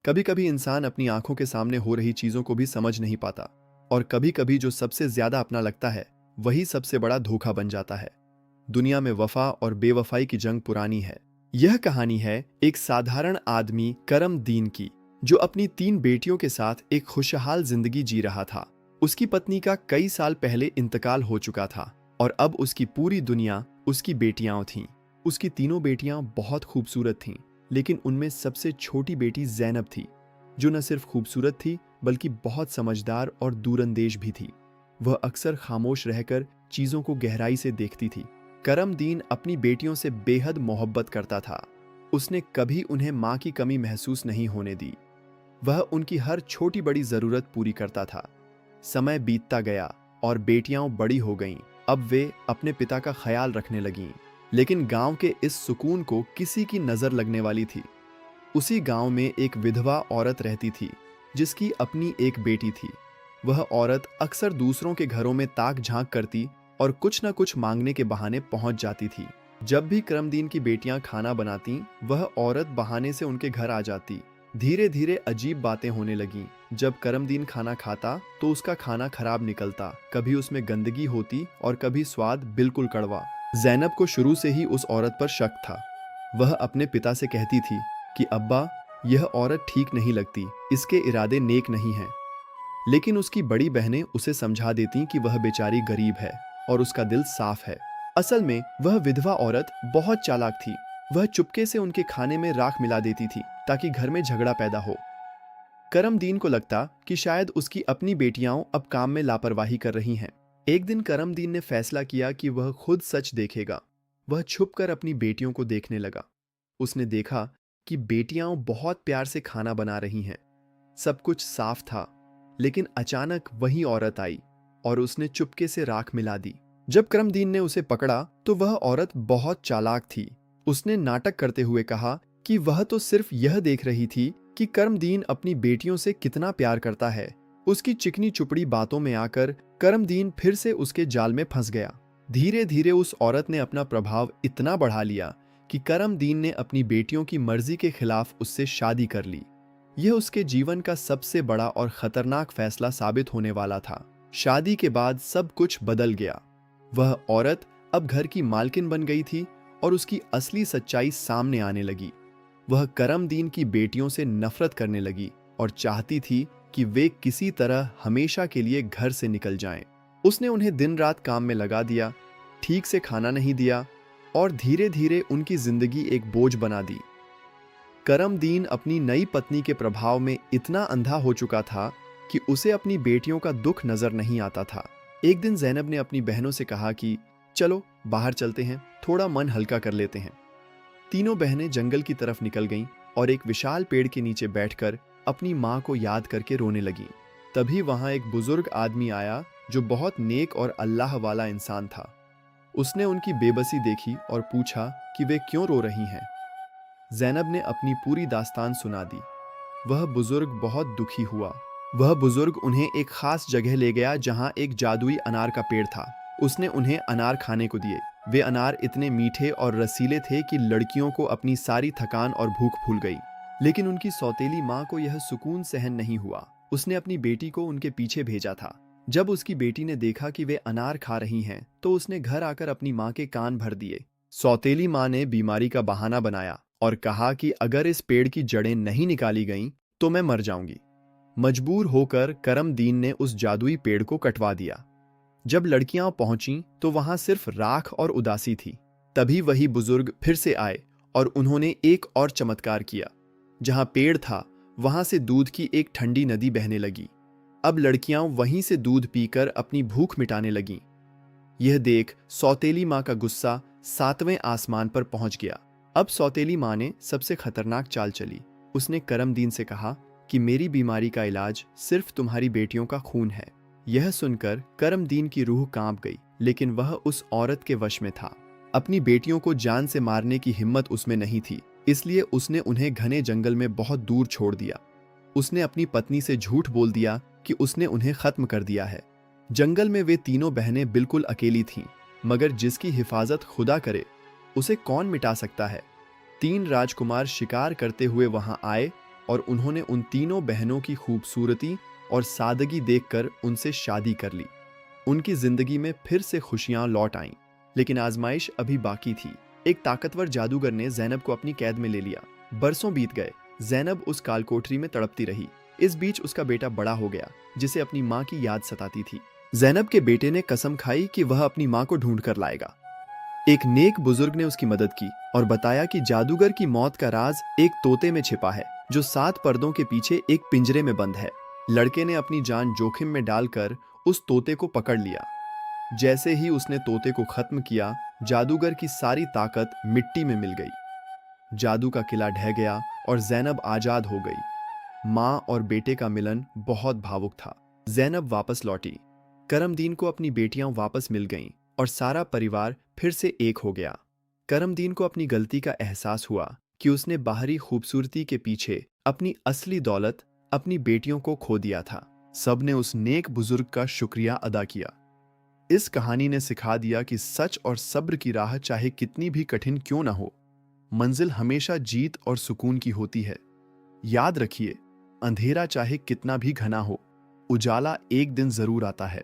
कभी कभी इंसान अपनी आंखों के सामने हो रही चीजों को भी समझ नहीं पाता, और कभी कभी जो सबसे ज्यादा अपना लगता है वही सबसे बड़ा धोखा बन जाता है। दुनिया में वफा और बेवफाई की जंग पुरानी है। यह कहानी है एक साधारण आदमी करम दीन की, जो अपनी 3 बेटियों के साथ एक खुशहाल जिंदगी जी रहा था। उसकी पत्नी का कई साल पहले इंतकाल हो चुका था और अब उसकी पूरी दुनिया उसकी बेटियां थीं। उसकी तीनों बेटियां बहुत खूबसूरत थीं, लेकिन उनमें सबसे छोटी बेटी ज़ैनब थी, जो न सिर्फ खूबसूरत थी बल्कि बहुत समझदार और दूरंदेश भी थी। वह अक्सर खामोश रहकर चीज़ों को गहराई से देखती थी। करमदीन अपनी बेटियों से बेहद मोहब्बत करता था। उसने कभी उन्हें माँ की कमी महसूस नहीं होने दी। वह उनकी हर छोटी बड़ी ज़रूरत पूरी करता था। समय बीतता गया और बेटियां बड़ी हो गईं। अब वे अपने पिता का ख्याल रखने लगीं। लेकिन गांव के इस सुकून को किसी की नजर लगने वाली थी। उसी गांव में एक विधवा औरत रहती थी, जिसकी अपनी एक बेटी थी। वह औरत अक्सर दूसरों के घरों में ताक झांक करती और कुछ न कुछ मांगने के बहाने पहुंच जाती थी। जब भी करमदीन की बेटियां खाना बनाती, वह औरत बहाने से उनके घर आ जाती। धीरे धीरे अजीब बातें होने लगीं। जब करमदीन खाना खाता तो उसका खाना खराब निकलता, कभी उसमें गंदगी होती और कभी स्वाद बिल्कुल कड़वा। ज़ैनब को शुरू से ही उस औरत पर शक था। वह अपने पिता से कहती थी कि अब्बा, यह औरत ठीक नहीं लगती, इसके इरादे नेक नहीं हैं। लेकिन उसकी बड़ी बहनें उसे समझा देती कि वह बेचारी गरीब है और उसका दिल साफ है। असल में वह विधवा औरत बहुत चालाक थी। वह चुपके से उनके खाने में राख मिला देती थी ताकि घर में झगड़ा पैदा हो। करमदीन को लगता कि शायद उसकी अपनी बेटियां अब काम में लापरवाही कर रही हैं। एक दिन करमदीन ने फैसला किया कि वह खुद सच देखेगा। वह छुपकर अपनी बेटियों को देखने लगा। उसने देखा कि बेटियां बहुत प्यार से खाना बना रही हैं। सब कुछ साफ था, लेकिन अचानक वही औरत आई और उसने चुपके से राख मिला दी। जब करमदीन ने उसे पकड़ा तो वह औरत बहुत चालाक थी। उसने नाटक करते हुए कहा कि वह तो सिर्फ यह देख रही थी कि करमदीन अपनी बेटियों से कितना प्यार करता है। उसकी चिकनी चुपड़ी बातों में आकर करमदीन फिर से उसके जाल में फंस गया। धीरे धीरे उस औरत ने अपना प्रभाव इतना बढ़ा लिया कि करमदीन ने अपनी बेटियों की मर्जी के खिलाफ उससे शादी कर ली। यह उसके जीवन का सबसे बड़ा और खतरनाक फैसला साबित होने वाला था। शादी के बाद सब कुछ बदल गया। वह औरत अब घर की मालकिन बन गई थी और उसकी असली सच्चाई सामने आने लगी। वह करमदीन की बेटियों से नफरत करने लगी और चाहती थी कि वे किसी तरह हमेशा के लिए घर से निकल जाएं। उसने उन्हें दिन रात काम में लगा दिया, ठीक से खाना नहीं दिया और धीरे धीरे उनकी जिंदगी एक बोझ बना दी। करमदीन अपनी नई पत्नी के प्रभाव में इतना अंधा हो चुका था कि उसे अपनी बेटियों का दुख नजर नहीं आता था। एक दिन ज़ैनब ने अपनी बहनों से कहा कि चलो बाहर चलते हैं, थोड़ा मन हल्का कर लेते हैं। तीनों बहनें जंगल की तरफ निकल गईं और एक विशाल पेड़ के नीचे बैठकर अपनी माँ को याद करके रोने लगीं। तभी वहां एक बुजुर्ग आदमी आया जो बहुत नेक और अल्लाह वाला इंसान था। उसने उनकी बेबसी देखी और पूछा कि वे क्यों रो रही हैं। ज़ैनब ने अपनी पूरी दास्तान सुना दी। वह बुजुर्ग बहुत दुखी हुआ। वह बुजुर्ग उन्हें एक खास जगह ले गया जहां एक जादुई अनार का पेड़ था। उसने उन्हें अनार खाने को दिए। वे अनार इतने मीठे और रसीले थे कि लड़कियों को अपनी सारी थकान और भूख भूल गई। लेकिन उनकी सौतेली माँ को यह सुकून सहन नहीं हुआ। उसने अपनी बेटी को उनके पीछे भेजा था। जब उसकी बेटी ने देखा कि वे अनार खा रही हैं, तो उसने घर आकर अपनी माँ के कान भर दिए। सौतेली माँ ने बीमारी का बहाना बनाया और कहा कि अगर इस पेड़ की जड़ें नहीं निकाली गईं तो मैं मर जाऊंगी। मजबूर होकर करमदीन ने उस जादुई पेड़ को कटवा दिया। जब लड़कियां पहुंचीं तो वहां सिर्फ राख और उदासी थी। तभी वही बुजुर्ग फिर से आए और उन्होंने एक और चमत्कार किया। जहां पेड़ था वहां से दूध की एक ठंडी नदी बहने लगी। अब लड़कियां वहीं से दूध पीकर अपनी भूख मिटाने लगीं। यह देख सौतेली माँ का गुस्सा 7वें आसमान पर पहुंच गया। अब सौतेली माँ ने सबसे खतरनाक चाल चली। उसने करमदीन से कहा कि मेरी बीमारी का इलाज सिर्फ तुम्हारी बेटियों का खून है। यह सुनकर करमदीन की रूह कांप गई, लेकिन वह उस औरत के वश में था। अपनी बेटियों को जान से मारने की हिम्मत उसमें नहीं थी, इसलिए उसने उन्हें घने जंगल में बहुत दूर छोड़ दिया। उसने अपनी पत्नी से झूठ बोल दिया कि उसने उन्हें खत्म कर दिया है। जंगल में वे तीनों बहनें बिल्कुल अकेली थीं, मगर जिसकी हिफाजत खुदा करे उसे कौन मिटा सकता है। 3 राजकुमार शिकार करते हुए वहां आए और उन्होंने उन तीनों बहनों की खूबसूरती और सादगी देखकर उनसे शादी कर ली। उनकी जिंदगी में फिर से खुशियां लौट आईं, लेकिन आजमाइश अभी बाकी थी। एक ताकतवर जादूगर ने जैनब को अपनी कैद में ले लिया। बरसों बीत गए, जैनब उस कालकोठरी में तड़पती रही। इस बीच उसका बेटा बड़ा हो गया, जिसे अपनी माँ की याद सताती थी। जैनब के बेटे ने कसम खाई कि वह अपनी माँ को ढूंढ कर लाएगा। एक नेक बुजुर्ग ने उसकी मदद की और बताया कि जादूगर की मौत का राज एक तोते में छिपा है, जो 7 पर्दों के पीछे एक पिंजरे में बंद है। लड़के ने अपनी जान जोखिम में डालकर उस तोते को पकड़ लिया। जैसे ही उसने तोते को खत्म किया, जादूगर की सारी ताकत मिट्टी में मिल गई। जादू का किला ढह गया और जैनब आजाद हो गई। माँ और बेटे का मिलन बहुत भावुक था। जैनब वापस लौटी। करमदीन को अपनी बेटियां वापस मिल गईं और सारा परिवार फिर से एक हो गया। करमदीन को अपनी गलती का एहसास हुआ कि उसने बाहरी खूबसूरती के पीछे अपनी असली दौलत, अपनी बेटियों को खो दिया था। सबने उस नेक बुजुर्ग का शुक्रिया अदा किया। इस कहानी ने सिखा दिया कि सच और सब्र की राह चाहे कितनी भी कठिन क्यों ना हो, मंजिल हमेशा जीत और सुकून की होती है। याद रखिए, अंधेरा चाहे कितना भी घना हो, उजाला एक दिन जरूर आता है।